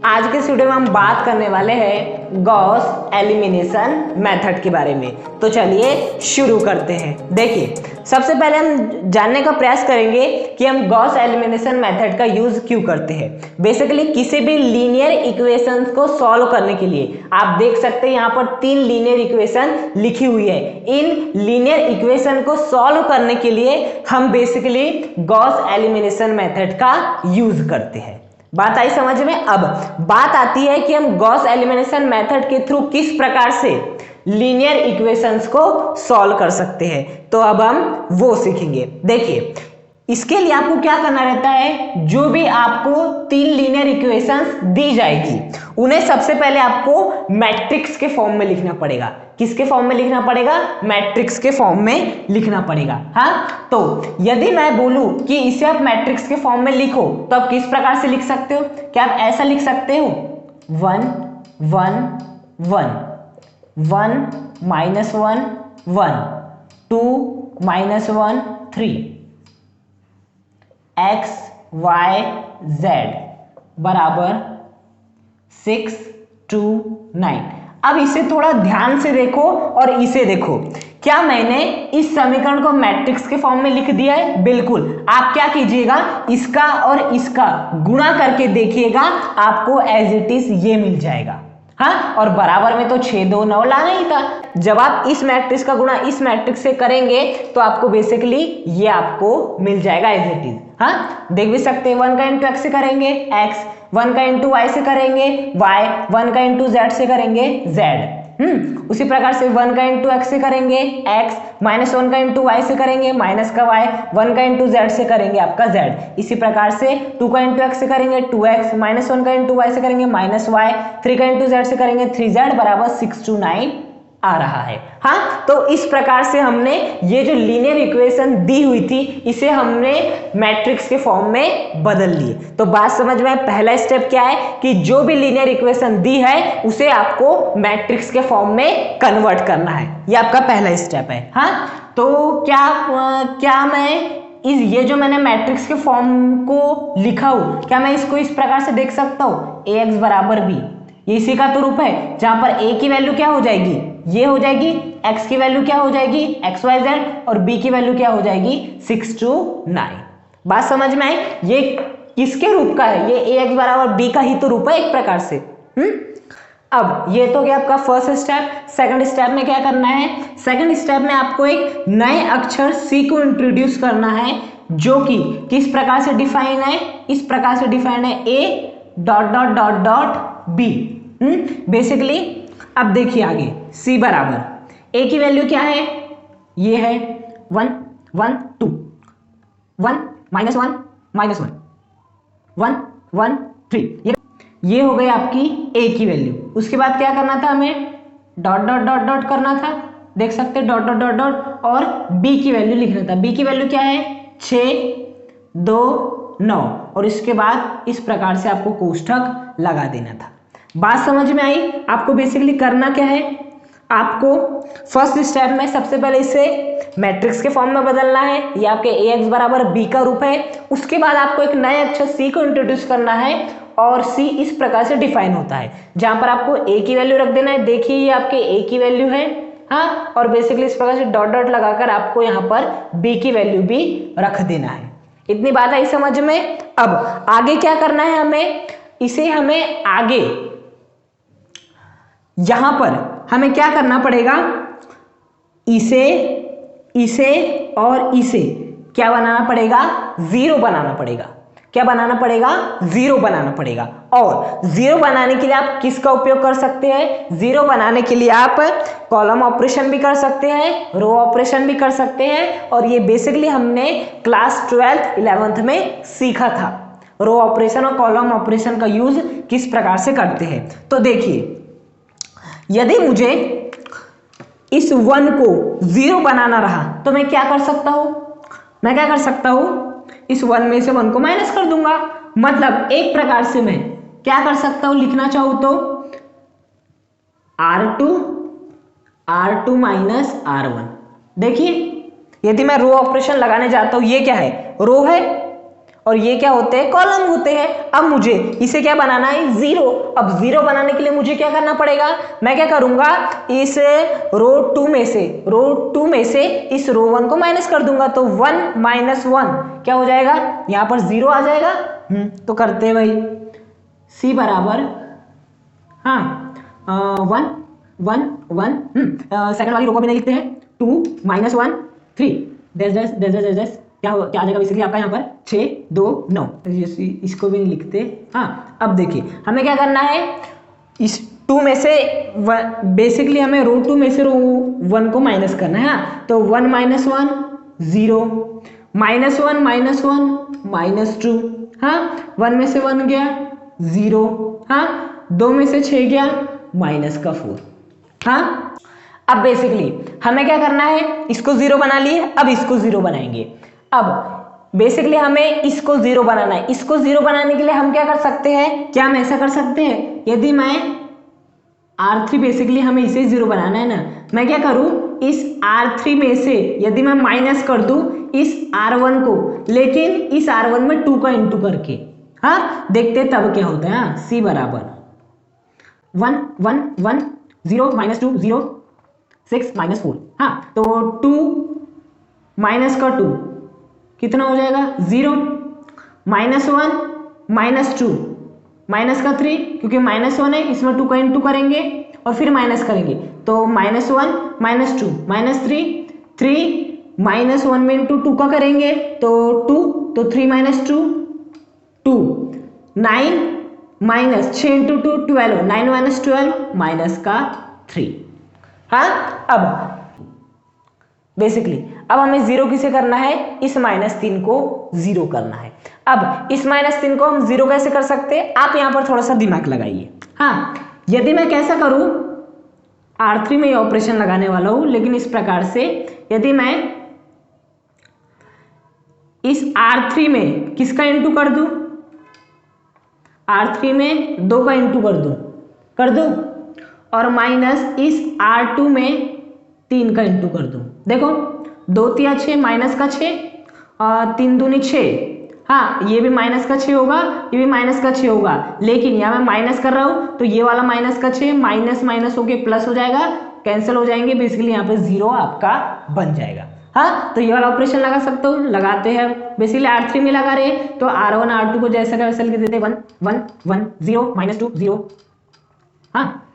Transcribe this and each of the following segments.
आज के इस वीडियो में हम बात करने वाले हैं गॉस एलिमिनेशन मेथड के बारे में। तो चलिए शुरू करते हैं। देखिए, सबसे पहले हम जानने का प्रयास करेंगे कि हम गॉस एलिमिनेशन मेथड का यूज क्यों करते हैं। बेसिकली किसी भी लीनियर इक्वेशंस को सॉल्व करने के लिए आप देख सकते हैं यहाँ पर 3 लीनियर इक्वेशन लिखी हुई है। इन लीनियर इक्वेशन को सॉल्व करने के लिए हम बेसिकली गॉस एलिमिनेशन मेथड का यूज करते हैं। बात आई समझ में। अब बात आती है कि हम गॉस एलिमिनेशन मेथड के थ्रू किस प्रकार से लीनियर इक्वेशंस को सॉल्व कर सकते हैं। तो अब हम वो सीखेंगे। देखिए, इसके लिए आपको क्या करना रहता है, जो भी आपको 3 लीनियर इक्वेशंस दी जाएगी उन्हें सबसे पहले आपको मैट्रिक्स के फॉर्म में लिखना पड़ेगा। किसके फॉर्म में लिखना पड़ेगा? मैट्रिक्स के फॉर्म में लिखना पड़ेगा। हाँ, तो यदि मैं बोलूं कि इसे आप मैट्रिक्स के फॉर्म में लिखो तो आप किस प्रकार से लिख सकते हो? क्या आप ऐसा लिख सकते हो? 1 1 1 1 -1 1 2 -1 3 x y z बराबर 6 2 9। अब इसे थोड़ा ध्यान से देखो और इसे देखो। क्या मैंने इस समीकरण को मैट्रिक्स के फॉर्म में लिख दिया है? बिल्कुल। आप क्या कीजिएगा, इसका और इसका गुणा करके देखिएगा, आपको एज इट इज ये मिल जाएगा। हाँ, और बराबर में तो 6 2 9 लाना ही था। जब आप इस मैट्रिक्स का गुणा इस मैट्रिक्स से करेंगे तो आपको बेसिकली ये आपको मिल जाएगा एज इट इज। हाँ, देख भी सकते हैं। 1 का इंटू एक्स से करेंगे x, 1 का इंटू वाई से करेंगे y, 1 का इंटू जेड से करेंगे z। उसी प्रकार से 1 का इंटू एक्स से करेंगे x, -1 का इंटू वाई से करेंगे माइनस का y, 1 का इंटू जेड से करेंगे आपका z। इसी प्रकार से 2 का इंटू एक्स से करेंगे 2x, -1 का इंटू वाई से करेंगे -y, 3 का इंटू जेड से करेंगे 3z बराबर 6 2 9 आ रहा है। हाँ, तो इस प्रकार से हमने ये जो लीनियर इक्वेशन दी हुई थी इसे हमने मैट्रिक्स के फॉर्म में बदल लिए। तो बात समझ में, पहला स्टेप क्या है कि जो भी लीनियर इक्वेशन दी है उसे आपको मैट्रिक्स के फॉर्म में कन्वर्ट करना है। ये आपका पहला स्टेप है। हाँ, तो क्या मैं ये जो मैंने मैट्रिक्स के फॉर्म को लिखा हूं, क्या मैं इसको इस प्रकार से देख सकता हूं? ax बराबर b, ये इसी का तो रूप है जहां पर a की वैल्यू क्या हो जाएगी? ये हो जाएगी। x की वैल्यू क्या हो जाएगी? x y z, और b की वैल्यू क्या हो जाएगी? 6 2 9। बात समझ में आई? ये किसके रूप का है? ये ax बराबर b का ही तो रूप है एक प्रकार से। अब ये तो क्या आपका फर्स्ट स्टेप। सेकंड स्टेप में क्या करना है? सेकंड स्टेप में आपको एक नए अक्षर c को इंट्रोड्यूस करना है, जो कि किस प्रकार से डिफाइन है? इस प्रकार से डिफाइन है a dot dot dot dot b। Basically अब देखिए आगे, c बराबर a की वैल्यू क्या है? ये है 1 1 2 1 -1 -1 1 1 3। ये हो गई आपकी a की वैल्यू। उसके बाद क्या करना था हमें? डॉट डॉट डॉट डॉट करना था। देख सकते हैं डॉट डॉट डॉट डॉट, और b की वैल्यू लिखना था। b की वैल्यू क्या है? 6 2 9, और इसके बाद इस प्रकार से आपको कोष्ठक लगा देना था। बात समझ में आई? आपको बेसिकली करना क्या है, आपको फर्स्ट स्टेप में सबसे पहले इसे मैट्रिक्स के फॉर्म में बदलना है। ये आपके ax बराबर b का रूप है। उसके बाद आपको एक नए अक्षर c को इंट्रोड्यूस करना है, और c इस प्रकार से डिफाइन होता है जहां पर आपको a की वैल्यू रख देना है। देखिए ये आपके a की वैल्यू है। हाँ, और बेसिकली इस प्रकार से डॉट डॉट लगाकर आपको यहाँ पर b की वैल्यू भी रख देना है। इतनी बात आई समझ में? अब आगे क्या करना है हमें? इसे हमें आगे यहां पर हमें क्या करना पड़ेगा? इसे और इसे क्या बनाना पड़ेगा? 0 बनाना पड़ेगा। क्या बनाना पड़ेगा? 0 बनाना पड़ेगा। और 0 बनाने के लिए आप किसका उपयोग कर सकते हैं? 0 बनाने के लिए आप कॉलम ऑपरेशन भी कर सकते हैं, रो ऑपरेशन भी कर सकते हैं, और ये बेसिकली हमने क्लास 12th 11th में सीखा था। रो ऑपरेशन और कॉलम ऑपरेशन का यूज किस प्रकार से करते हैं। तो देखिए, यदि मुझे इस 1 को 0 बनाना रहा तो मैं क्या कर सकता हूं? मैं क्या कर सकता हूं? इस 1 में से 1 को माइनस कर दूंगा। मतलब एक प्रकार से मैं क्या कर सकता हूं, लिखना चाहूं तो R2 माइनस R1। देखिए, यदि मैं रो ऑपरेशन लगाने जाता हूं, ये क्या है? रो है, और ये क्या होते हैं, कॉलम होते हैं। अब मुझे इसे क्या बनाना है, जीरो। अब जीरो बनाने के लिए मुझे क्या करना पड़ेगा, मैं क्या करूंगा, इस रो 2 में से इस रो 1 को माइनस कर दूंगा, तो 1 माइनस 1 क्या हो जाएगा, यहां पर जीरो आ जाएगा। तो करते हैं भाई, सी बराबर, हाँ 1 1 1, सेकंड वाली रो को भी नहीं लिखते हैं, 2 minus 1 3 dash dash dash dash dash, क्या आ जाएगा बेसिकली आपका यहाँ पर 6 2 9, इसको भी नहीं लिखते। हाँ अब देखिए हमें क्या करना है, इस 2 में से बेसिकली हमें रो 2 में से रो 1 को माइनस करना है। हाँ तो 1 माइनस 1 0, माइनस 1 माइनस 1 माइनस 2, हाँ 1 में से 1 गया 0, हाँ 2 में से 6 गया माइनस का 4। हाँ अब बेसिकली हमें क्या करना है, इसको जीरो बना लिए, अब इसको जीरो बनाएंगे। अब बेसिकली हमें इसको जीरो बनाना है। इसको जीरो बनाने के लिए हम क्या कर सकते हैं, क्या हम ऐसा कर सकते हैं, यदि मैं R3 बेसिकली हमें इसे जीरो बनाना है ना, मैं क्या करूं, इस R3 में से यदि मैं माइनस कर दूं इस R1 को, लेकिन इस R1 में 2 का इंटू करके, हाँ देखते तब क्या होता है। C बराबर 1 1 1 0 माइनस 2 0 6 माइनस 4, हाँ तो 2 माइनस का 2 कितना हो जाएगा 0, माइनस 1 माइनस 2 माइनस का 3, क्योंकि माइनस 1 है इसमें 2 का इंटू करेंगे और फिर माइनस करेंगे, तो माइनस 1 माइनस 2 माइनस 3 माइनस 1 में इंटू 2 का करेंगे तो 2, तो 3 minus 2 2 9 minus 6 into 2 12, 9 minus 12 minus का 3। हाँ अब बेसिकली अब हमें जीरो किसे करना है, इस माइनस 3 को जीरो करना है। अब इस माइनस 3 को हम जीरो कैसे कर सकते हैं, आप यहां पर थोड़ा सा दिमाग लगाइए। हाँ यदि मैं कैसा करूं, R3 में ये ऑपरेशन लगाने वाला हूं, लेकिन इस प्रकार से यदि मैं इस R3 में किसका इंटू कर दूं, R3 में 2 का इंटू कर दूं और माइनस इस R2 में 3 का इंटू कर दूं, देखो 2 3 6 माइनस का 6 और 3 दूनी 6, हाँ ये भी माइनस का 6 होगा, ये भी माइनस का 6 होगा, लेकिन यहाँ मैं माइनस कर रहा हूँ तो ये वाला माइनस का 6 माइनस माइनस होके प्लस हो जाएगा, कैंसिल हो जाएंगे, बेसिकली यहाँ पे जीरो आपका बन जाएगा। हाँ तो ये वाला ऑपरेशन लगा सकते हो, लगाते हैं बेसिकली R3 में लगा रहे हैं तो R1 R2 को जैसा का वैसा लिख देते 1 1 1 0 माइनस 2 0, हाँ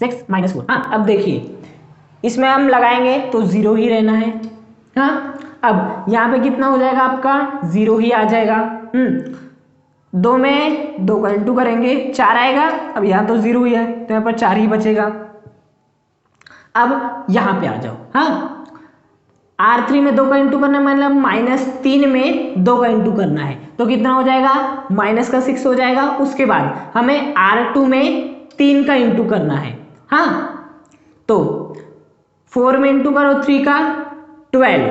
6 माइनस 4। हाँ अब देखिए इसमें हम लगाएंगे तो जीरो ही रहना है। हाँ अब यहाँ पे कितना हो जाएगा आपका, जीरो ही आ जाएगा। 2 में 2 का इंटू करेंगे 4 आएगा, अब यहाँ तो जीरो ही है तो यहाँ पर 4 ही बचेगा। अब यहाँ पे आ जाओ, हाँ R3 में 2 का इंटू करना मतलब माइनस 3 में 2 का इंटू करना है, तो कितना हो जाएगा, माइनस का 6 हो जाएगा। उसके बाद हमें R2 में 3 का इंटू करना है, हाँ तो 4 में इंटू करो 3 का 12,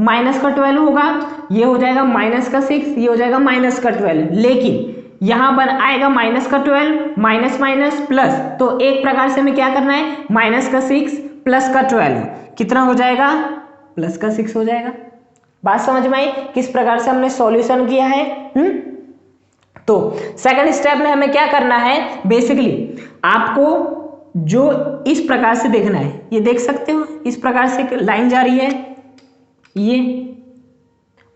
माइनस का 12 होगा, ये हो जाएगा माइनस का 6, ये हो जाएगा माइनस का 12, लेकिन यहां बन आएगा माइनस का 12 माइनस माइनस प्लस, तो एक प्रकार से हमें क्या करना है, माइनस का 6 प्लस का 12 कितना हो जाएगा, प्लस का 6 हो जाएगा। बात समझ में आई किस प्रकार से हमने सॉल्यूशन किया है। तो सेकंड स्टेप में हमें क्या करना है, बेसिकली आपको जो इस प्रकार से देखना है, ये देख सकते हो इस प्रकार से एक लाइन जा रही है, ये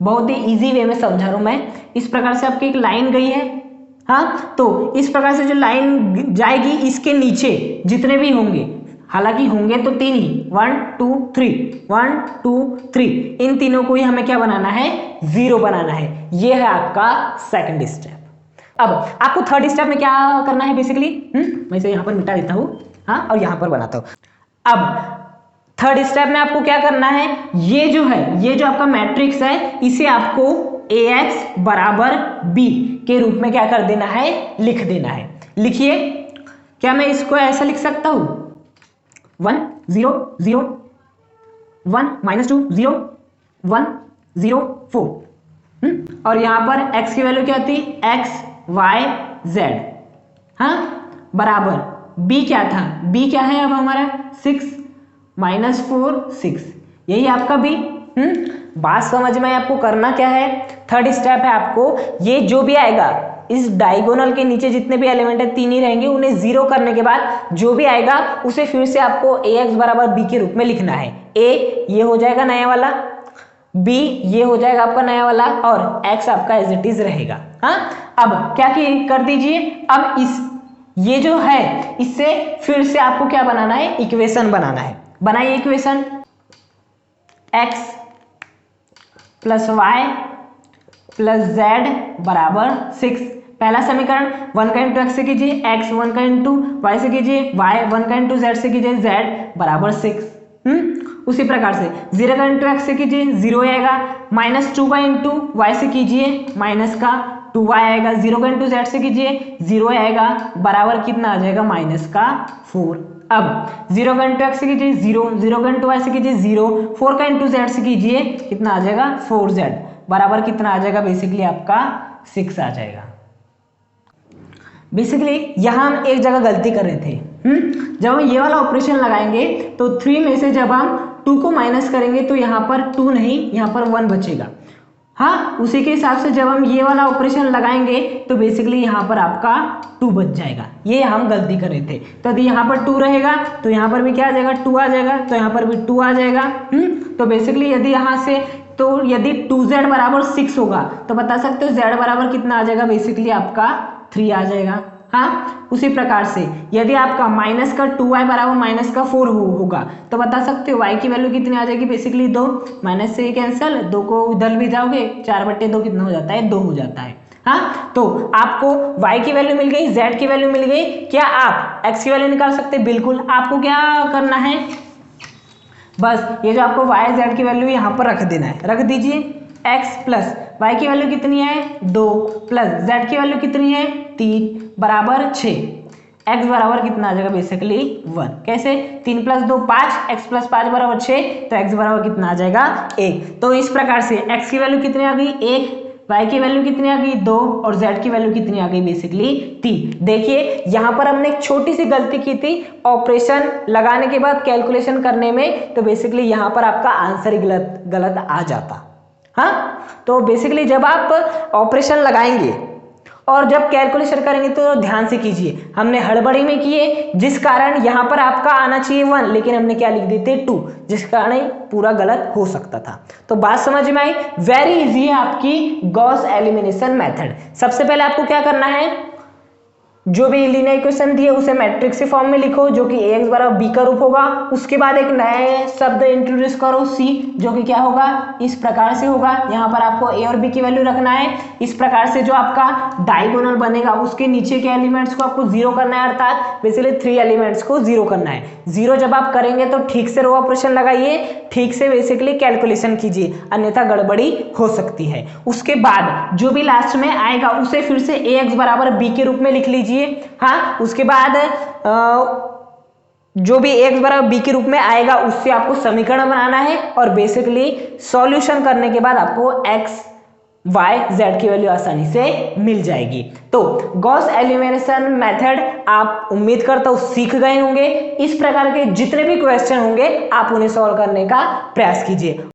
बहुत ही इजी वे में समझा रहा हूं मैं, इस प्रकार से आपकी एक लाइन गई है। हाँ तो इस प्रकार से जो लाइन जाएगी इसके नीचे जितने भी होंगे, हालांकि होंगे तो 3 ही, 1 2 3 1 2 3, इन तीनों को ही हमें क्या बनाना है, जीरो बनाना है। ये है आपका सेकंड स्टेप। अब आपको थर्ड स्टेप में क्या करना है, बेसिकली मैं इसे यहां पर मिटा देता हूं, हाँ और यहां पर बनाता हूं। अब थर्ड स्टेप में आपको क्या करना है, ये जो है, ये जो आपका मैट्रिक्स है, इसे आपको AX बराबर B के रूप में क्या कर देना है, लिख देना है। लिखिए, क्या मैं इसको ऐसा लिख सकता हूं, 1 0 0 1 माइनस 2 0 1 0 4, और यहां पर x की वैल्यू क्या थी, x y z, हाँ बराबर b क्या था, b क्या है अब हमारा 6 माइनस 4 6, यही आपका b। बात समझ में? आपको करना क्या है, थर्ड स्टेप है आपको, ये जो भी आएगा इस डायगोनल के नीचे जितने भी एलिमेंट है 3 ही रहेंगे, उन्हें जीरो करने के बाद जो भी आएगा उसे फिर से आपको ax बराबर b के रूप में लिखना है। a ये हो जाएगा नया वाला, b ये हो जाएगा आपका नया वाला, और x आपका एज इट इज रहेगा। हाँ, अब क्या कर दीजिए, अब इस ये जो है इससे फिर से आपको क्या बनाना है, इक्वेशन बनाना है। बनाइए equation, x plus y plus z बराबर 6। पहला समीकरण 1 का इंटू एक्स से कीजिए, x 1 का इंटू वाई से कीजिए, y 1 का इंटू जेड से कीजिए, z बराबर 6। उसी प्रकार से 0 का इंटू एक्स से कीजिए 0 आएगा, -2 का इंटू वाई से कीजिए माइनस का 2y आएगा, 0 का इंटू जेड से कीजिए 0 आएगा, बराबर कितना आ जाएगा माइनस का 4। अब 0 का इंटू एक्स से कीजिए 0, 0 का इंटू वाई से कीजिए 0, 4 का इंटू जेड से कीजिए कितना आ जाएगा 4z, बराबर कितना आ जाएगा बेसिकली आपका 6 आ जाएगा। बेसिकली यहाँ हम एक जगह गलती कर रहे थे। जब हम ये वाला ऑपरेशन लगाएंगे तो 3 में से जब हम 2 को माइनस करेंगे तो यहाँ पर 2 नहीं, यहाँ पर 1 बचेगा। हाँ, उसी के हिसाब से जब हम ये वाला ऑपरेशन लगाएंगे तो बेसिकली यहाँ पर आपका 2 बच जाएगा। ये हम गलती कर रहे थे। तो यदि यहाँ पर 2 रहेगा तो यहाँ पर भी क्या आ जाएगा, 2 आ जाएगा, तो यहाँ पर भी 2 आ जाएगा। तो बेसिकली यदि यहाँ से तो यदि 2z बराबर 6 होगा तो बता सकते हो z बराबर कितना आ जाएगा, बेसिकली आपका 3 आ जाएगा। हाँ, उसी प्रकार से यदि आपका माइनस का 2y बराबर माइनस का 4 होगा तो बता सकते हो y की वैल्यू कितनी आ जाएगी, बेसिकली 2, माइनस से कैंसिल, 2 को उधर भी जाओगे 4/2 कितना हो जाता है, 2 हो जाता है। हाँ, तो आपको y की वैल्यू मिल गई, z की वैल्यू मिल गई। क्या आप x की वैल्यू निकाल सकते हैं? बिल्कुल। आपको क्या करना है, बस ये जो आपको y z की वैल्यू यहाँ पर रख देना है, रख दीजिए। x प्लस y की वैल्यू कितनी है 2 प्लस z की वैल्यू कितनी है 3 बराबर 6, x बराबर कितना आ जाएगा बेसिकली 1। कैसे, 3 प्लस 2 5, x प्लस 5 बराबर 6, तो x बराबर कितना आ जाएगा 1। तो इस प्रकार से x की वैल्यू कितनी आ गई 1, y की वैल्यू कितनी आ गई 2 और z की वैल्यू कितनी आ गई बेसिकली 3। देखिए यहाँ पर हमने एक छोटी सी गलती की थी ऑपरेशन लगाने के बाद कैलकुलेशन करने में, तो बेसिकली यहाँ पर आपका आंसर ही गलत आ जाता। हाँ, तो बेसिकली जब आप ऑपरेशन लगाएंगे और जब कैलकुलेशन करेंगे तो ध्यान से कीजिए। हमने हड़बड़ी में किए जिस कारण यहाँ पर आपका आना चाहिए 1, लेकिन हमने क्या लिख दिए थे 2, जिस कारण पूरा गलत हो सकता था। तो बात समझ में आई? वेरी इजी है आपकी गॉस एलिमिनेशन मेथड। सबसे पहले आपको क्या करना है, जो भी लीनियर इक्वेशन दिए उसे मैट्रिक्स के फॉर्म में लिखो जो कि ax बराबर b का रूप होगा। उसके बाद एक नया शब्द इंट्रोड्यूस करो c, जो कि क्या होगा इस प्रकार से होगा। यहाँ पर आपको a और b की वैल्यू रखना है। इस प्रकार से जो आपका डायगोनल बनेगा उसके नीचे के एलिमेंट्स को आपको जीरो करना है, अर्थात बेसिकली 3 एलिमेंट्स को जीरो करना है। जीरो जब आप करेंगे तो ठीक से रो ऑपरेशन लगाइए, ठीक से बेसिकली कैलकुलेशन कीजिए, अन्यथा गड़बड़ी हो सकती है। उसके बाद जो भी लास्ट में आएगा उसे फिर से ax बराबर b के रूप में लिख लीजिए। हाँ, उसके बाद जो भी x बराबर b के रूप में आएगा उससे आपको समीकरण बनाना है, और बेसिकली सॉल्यूशन करने के बाद आपको x y z की वैल्यू आसानी से मिल जाएगी। तो गॉस एलिमिनेशन मेथड आप उम्मीद करता हूं सीख गए होंगे। इस प्रकार के जितने भी क्वेश्चन होंगे आप उन्हें सॉल्व करने का प्रयास कीजिए।